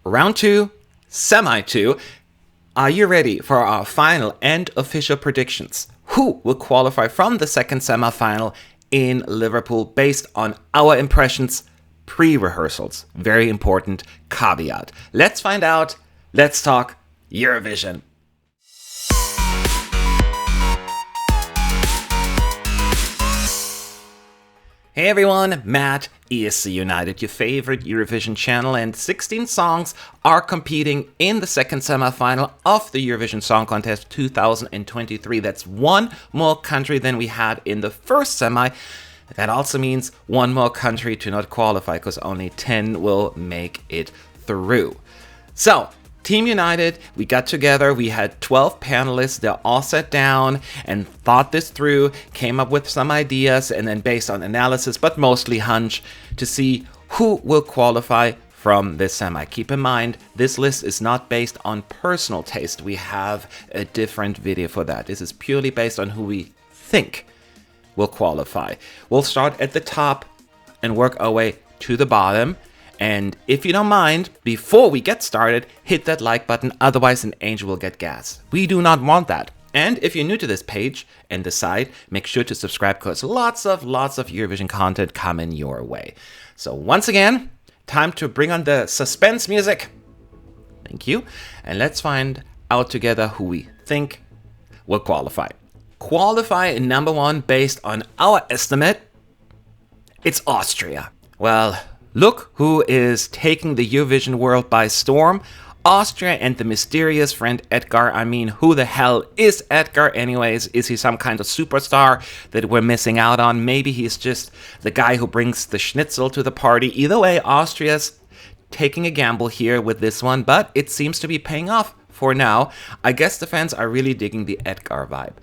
round 2, semi 2. Are you ready for our final and official predictions? Who will qualify from the second semi-final in Liverpool based on our impressions, pre-rehearsals? Very important caveat. Let's find out. Let's talk Eurovision. Hey everyone, Matt, ESC United, your favorite Eurovision channel, and 16 songs are competing in the second semi-final of the Eurovision Song Contest 2023. That's one more country than we had in the first semi. That also means one more country to not qualify, because only 10 will make it through. So, Team United, we got together, we had 12 panelists, they all sat down and thought this through, came up with some ideas, and then based on analysis, but mostly hunch, to see who will qualify from this semi. Keep in mind, this list is not based on personal taste. We have a different video for that. This is purely based on who we think will qualify. We'll start at the top and work our way to the bottom. And if you don't mind, before we get started, hit that like button, otherwise an angel will get gas. We do not want that. And if you're new to this page and the site, make sure to subscribe, because lots of Eurovision content coming your way. So once again, time to bring on the suspense music. Thank you. And let's find out together who we think will qualify. Qualify number 1 based on our estimate, it's Austria. Well, look who is taking the Eurovision world by storm. Austria and the mysterious friend Edgar. I mean, who the hell is Edgar anyways? Is he some kind of superstar that we're missing out on? Maybe he's just the guy who brings the schnitzel to the party. Either way, Austria's taking a gamble here with this one, but it seems to be paying off for now. I guess the fans are really digging the Edgar vibe.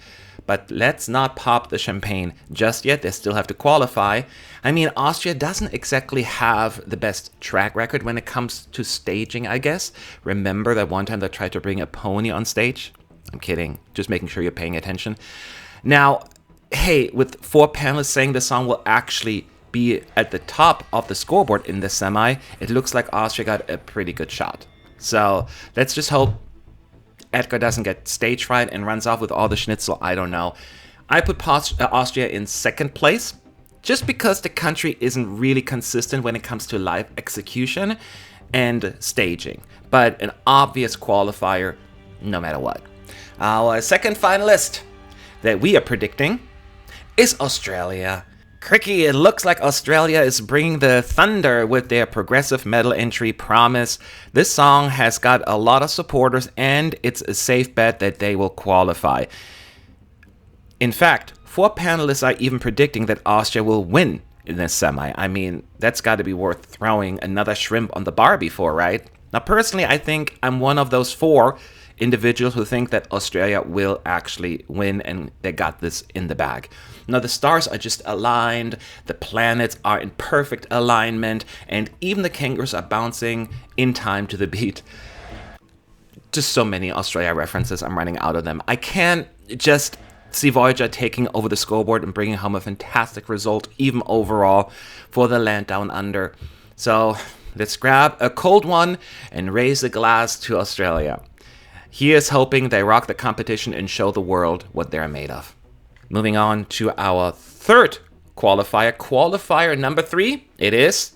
But let's not pop the champagne just yet. They still have to qualify. I mean, Austria doesn't exactly have the best track record when it comes to staging, I guess. Remember that one time they tried to bring a pony on stage? I'm kidding. Just making sure you're paying attention. Now, hey, with 4 panelists saying the song will actually be at the top of the scoreboard in the semi, it looks like Austria got a pretty good shot. So let's just hope Edgar doesn't get stage fright and runs off with all the schnitzel. I don't know. I put Austria in second place just because the country isn't really consistent when it comes to live execution and staging. But an obvious qualifier no matter what. Our second finalist that we are predicting is Australia. Cricky, it looks like Australia is bringing the thunder with their progressive metal entry Promise. This song has got a lot of supporters, and it's a safe bet that they will qualify. In fact, 4 panelists are even predicting that Austria will win in this semi. I mean, that's got to be worth throwing another shrimp on the Barbie for, right? Now, personally, I think I'm one of those 4 individuals who think that Australia will actually win, and they got this in the bag. Now, the stars are just aligned, the planets are in perfect alignment, and even the kangaroos are bouncing in time to the beat. Just so many Australia references, I'm running out of them. I can't just see Voyager taking over the scoreboard and bringing home a fantastic result, even overall, for the land down under. So let's grab a cold one and raise a glass to Australia. Here's hoping they rock the competition and show the world what they're made of. Moving on to our third qualifier. Qualifier number 3, it is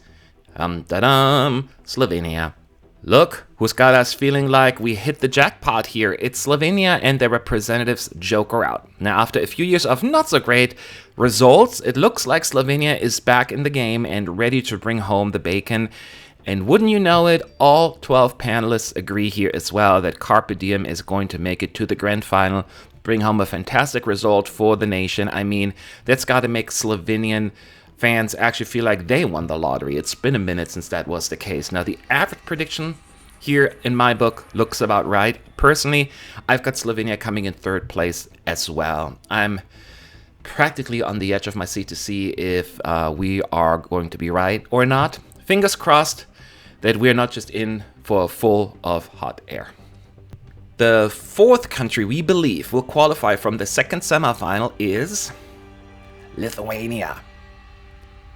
Slovenia. Look who's got us feeling like we hit the jackpot here. It's Slovenia and their representatives Joker out. Now, after a few years of not so great results, it looks like Slovenia is back in the game and ready to bring home the bacon. And wouldn't you know it, all 12 panelists agree here as well that Carpe Diem is going to make it to the grand final, bring home a fantastic result for the nation. I mean, that's got to make Slovenian fans actually feel like they won the lottery. It's been a minute since that was the case. Now, the average prediction here in my book looks about right. Personally, I've got Slovenia coming in 3rd place as well. I'm practically on the edge of my seat to see if we are going to be right or not. Fingers crossed that we're not just in for a full of hot air. The 4th country we believe will qualify from the second semifinal is Lithuania.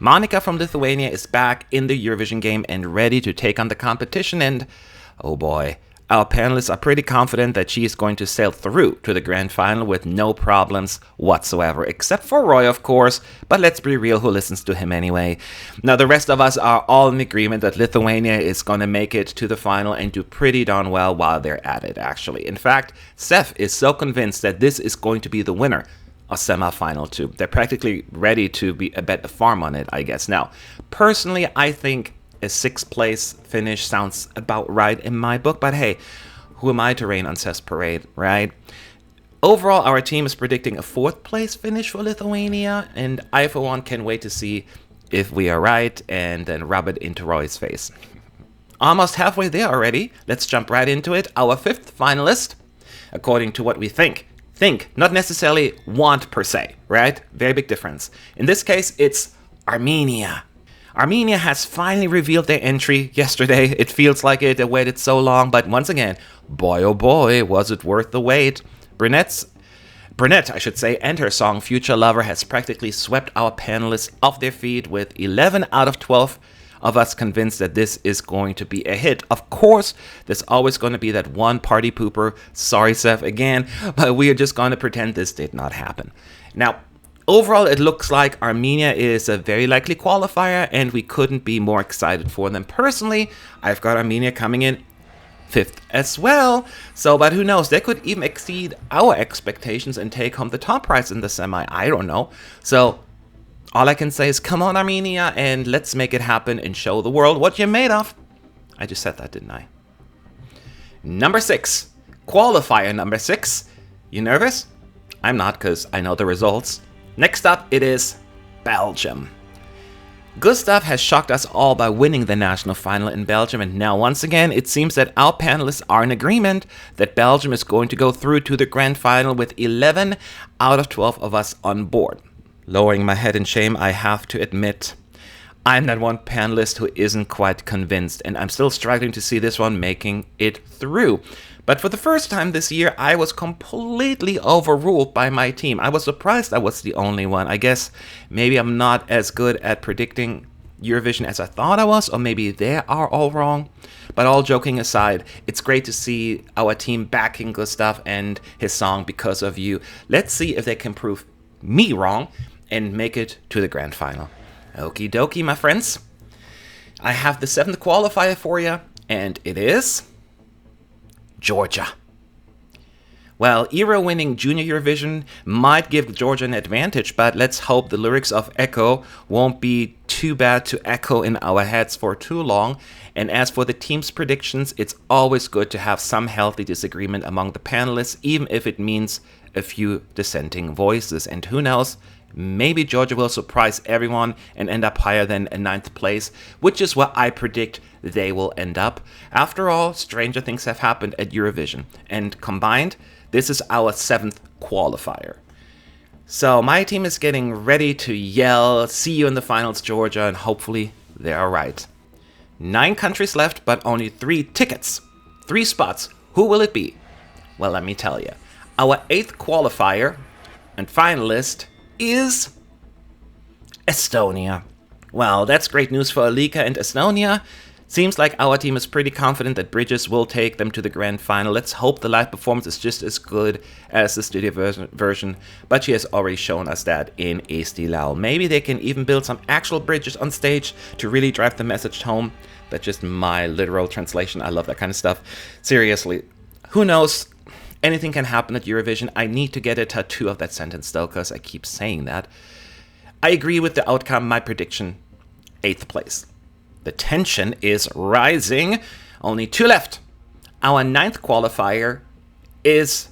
Monica from Lithuania is back in the Eurovision game and ready to take on the competition, and Oh boy. Our panelists are pretty confident that she is going to sail through to the grand final with no problems whatsoever, except for Roy, of course, but let's be real, who listens to him anyway? Now, the rest of us are all in agreement that Lithuania is going to make it to the final and do pretty darn well while they're at it, actually. In fact, Seth is so convinced that this is going to be the winner of semi-final 2. They're practically ready to bet a farm on it, I guess. Now, personally, I think a 6th place finish sounds about right in my book, but hey, who am I to rain on Seth's parade, right? Overall, our team is predicting a 4th place finish for Lithuania, and I, for one, can wait to see if we are right and then rub it into Roy's face. Almost halfway there already. Let's jump right into it. Our 5th finalist, according to what we think, not necessarily want per se, right? Very big difference. In this case, it's Armenia. Armenia has finally revealed their entry yesterday. It feels like it. They waited so long, but once again, boy oh boy, was it worth the wait. Brunette, I should say, and her song Future Lover has practically swept our panelists off their feet, with 11 out of 12 of us convinced that this is going to be a hit. Of course, there's always going to be that one party pooper, sorry Seth again, but we are just going to pretend this did not happen. Now, overall, it looks like Armenia is a very likely qualifier, and we couldn't be more excited for them. Personally, I've got Armenia coming in 5th as well. So, but who knows? They could even exceed our expectations and take home the top prize in the semi. I don't know. So, all I can say is come on, Armenia, and let's make it happen and show the world what you're made of. I just said that, didn't I? Number 6. Qualifier number 6. You nervous? I'm not, because I know the results. Next up, it is Belgium. Gustaph has shocked us all by winning the national final in Belgium, and now once again, it seems that our panelists are in agreement that Belgium is going to go through to the grand final with 11 out of 12 of us on board. Lowering my head in shame, I have to admit, I'm that one panelist who isn't quite convinced, and I'm still struggling to see this one making it through. But for the first time this year, I was completely overruled by my team. I was surprised I was the only one. I guess maybe I'm not as good at predicting Eurovision as I thought I was, or maybe they are all wrong. But all joking aside, it's great to see our team backing Gustaph and his song Because of You. Let's see if they can prove me wrong and make it to the grand final. Okie dokie, my friends. I have the 7th qualifier for you, and it is Georgia. Well, era-winning Junior Eurovision might give Georgia an advantage, but let's hope the lyrics of Echo won't be too bad to echo in our heads for too long. And as for the team's predictions, it's always good to have some healthy disagreement among the panelists, even if it means a few dissenting voices. And who knows, maybe Georgia will surprise everyone and end up higher than a 9th place, which is what I predict they will end up. After all, stranger things have happened at Eurovision, and combined, this is our 7th qualifier. So my team is getting ready to yell, "See you in the finals, Georgia," and hopefully they are right. 9 countries left, but only 3 tickets. 3 spots. Who will it be? Well, let me tell you. Our 8th qualifier and finalist is Estonia. Well, that's great news for Alika and Estonia. Seems like our team is pretty confident that Bridges will take them to the grand final. Let's hope the live performance is just as good as the studio version, but she has already shown us that in Estilau. Maybe they can even build some actual bridges on stage to really drive the message home. That's just my literal translation. I love that kind of stuff. Seriously, who knows? Anything can happen at Eurovision. I need to get a tattoo of that sentence though, because I keep saying that. I agree with the outcome. My prediction, 8th place. The tension is rising. Only 2 left. Our 9th qualifier is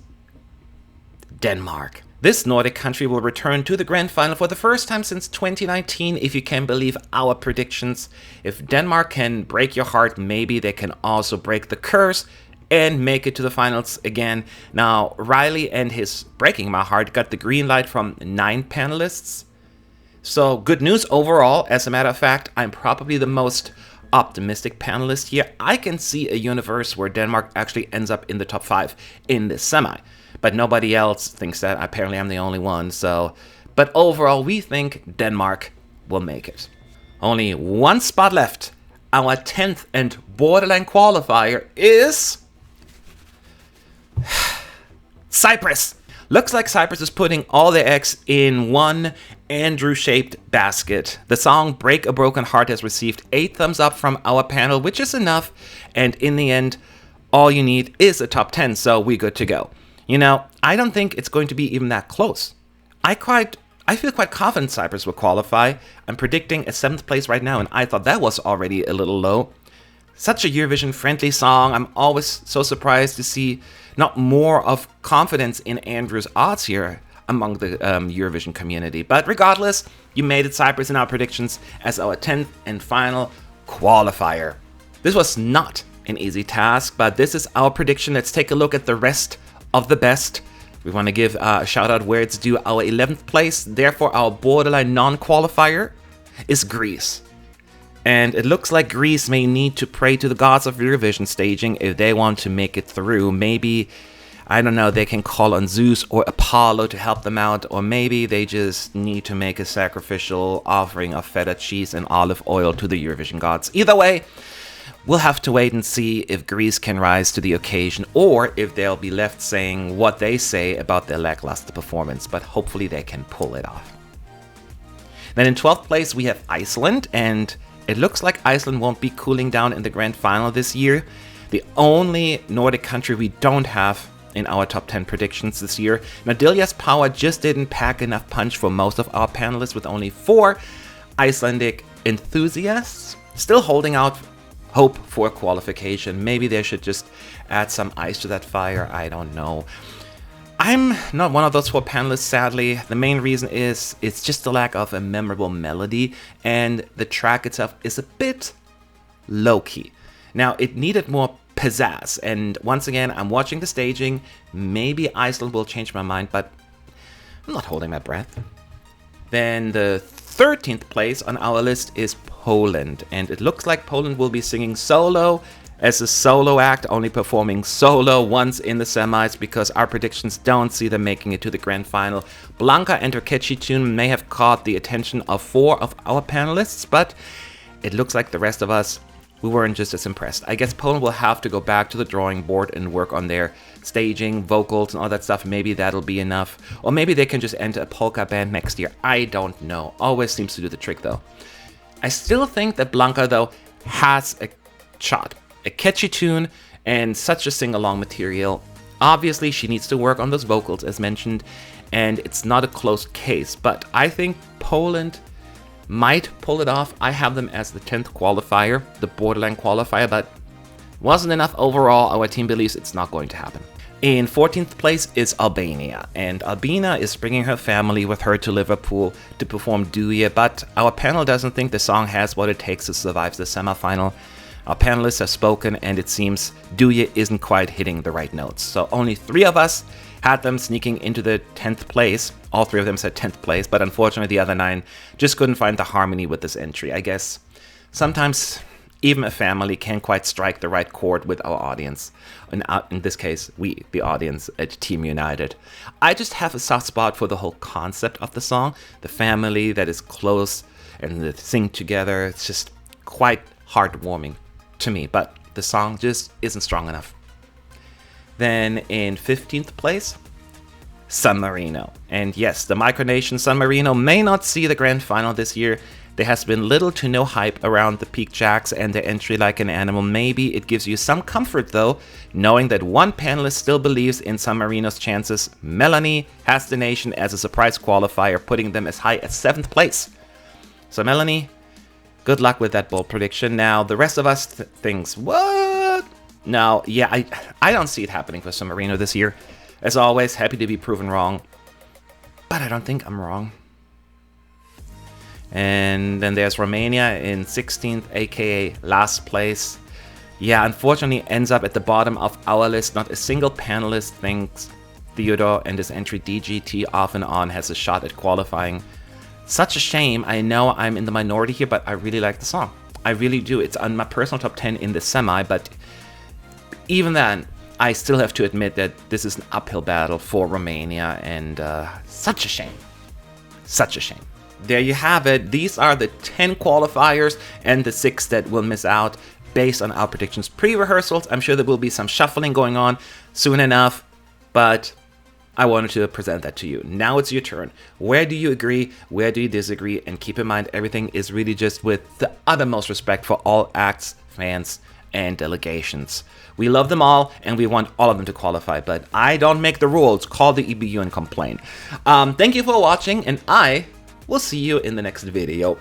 Denmark. This Nordic country will return to the grand final for the first time since 2019, if you can believe our predictions. If Denmark can break your heart, maybe they can also break the curse and make it to the finals again. Now, Reiley and his Breaking My Heart got the green light from 9 panelists. So, good news overall. As a matter of fact, I'm probably the most optimistic panelist here. I can see a universe where Denmark actually ends up in the top 5 in the semi. But nobody else thinks that. Apparently, I'm the only one. So, but overall, we think Denmark will make it. Only 1 spot left. our 10th and borderline qualifier is Cyprus. Looks like Cyprus is putting all their eggs in one Andrew-shaped basket. The song Break a Broken Heart has received 8 thumbs up from our panel, which is enough. And in the end, all you need is a top 10, so we're good to go. You know, I don't think it's going to be even that close. I feel quite confident Cyprus will qualify. I'm predicting a 7th place right now, and I thought that was already a little low. Such a Eurovision-friendly song. I'm always so surprised to see not more of confidence in Andrew's odds here among the Eurovision community. But regardless, you made it, Cyprus, in our predictions as our 10th and final qualifier. This was not an easy task, but this is our prediction. Let's take a look at the rest of the best. We want to give a shout out where it's due. Our 11th place, therefore our borderline non-qualifier, is Greece. And it looks like Greece may need to pray to the gods of Eurovision staging if they want to make it through. Maybe, I don't know, they can call on Zeus or Apollo to help them out, or maybe they just need to make a sacrificial offering of feta cheese and olive oil to the Eurovision gods. Either way, we'll have to wait and see if Greece can rise to the occasion, or if they'll be left saying what they say about their lackluster performance, but hopefully they can pull it off. Then in 12th place we have Iceland, and it looks like Iceland won't be cooling down in the grand final this year. The only Nordic country we don't have in our top 10 predictions this year. Nadilja's power just didn't pack enough punch for most of our panelists, with only 4 Icelandic enthusiasts still holding out hope for qualification. Maybe they should just add some ice to that fire, I don't know. I'm not one of those 4 panelists, sadly. The main reason is it's just the lack of a memorable melody, and the track itself is a bit low-key. Now, it needed more pizzazz, and once again, I'm watching the staging. Maybe Iceland will change my mind, but I'm not holding my breath. Then the 13th place on our list is Poland, and it looks like Poland will be singing solo as a solo act, only performing solo once in the semis, because our predictions don't see them making it to the grand final. Blanka and her catchy tune may have caught the attention of 4 of our panelists, but it looks like the rest of us, we weren't just as impressed. I guess Poland will have to go back to the drawing board and work on their staging, vocals, and all that stuff. Maybe that'll be enough. Or maybe they can just enter a polka band next year. I don't know. Always seems to do the trick, though. I still think that Blanka, though, has a shot. A catchy tune and such a sing-along material. Obviously, she needs to work on those vocals, as mentioned, and it's not a closed case. But I think Poland might pull it off. I have them as the 10th qualifier, the borderline qualifier, but wasn't enough overall. Our team believes it's not going to happen. In 14th place is Albania, and Albina is bringing her family with her to Liverpool to perform Duje, but our panel doesn't think the song has what it takes to survive the semifinal. Our panelists have spoken, and it seems Duje isn't quite hitting the right notes. So only 3 of us had them sneaking into the 10th place. All 3 of them said 10th place, but unfortunately the other 9 just couldn't find the harmony with this entry. I guess sometimes even a family can't quite strike the right chord with our audience. In this case, we, the audience at Team United. I just have a soft spot for the whole concept of the song. The family that is close and they sing together. It's just quite heartwarming to me, but the song just isn't strong enough. Then in 15th place, San Marino. And yes, the micronation San Marino may not see the grand final this year. There has been little to no hype around the Peak Jacks and their entry like an animal. Maybe it gives you some comfort, though, knowing that one panelist still believes in San Marino's chances. Melanie has the nation as a surprise qualifier, putting them as high as 7th place. So Melanie, good luck with that bold prediction. Now, the rest of us thinks, what? Now, yeah, I don't see it happening for San Marino this year. As always, happy to be proven wrong. But I don't think I'm wrong. And then there's Romania in 16th, aka last place. Yeah, unfortunately ends up at the bottom of our list. Not a single panelist thinks Theodore and his entry DGT off and on has a shot at qualifying. Such a shame. I know I'm in the minority here, but I really like the song. I really do. It's on my personal top 10 in the semi, but even then, I still have to admit that this is an uphill battle for Romania, and such a shame. Such a shame. there you have it. These are the 10 qualifiers and the 6 that will miss out based on our predictions. Pre-rehearsals, I'm sure there will be some shuffling going on soon enough, but I wanted to present that to you. Now it's your turn. Where do you agree? Where do you disagree? And keep in mind, everything is really just with the uttermost respect for all acts, fans, and delegations. We love them all, and we want all of them to qualify, but I don't make the rules. Call the EBU and complain. Thank you for watching, and I will see you in the next video.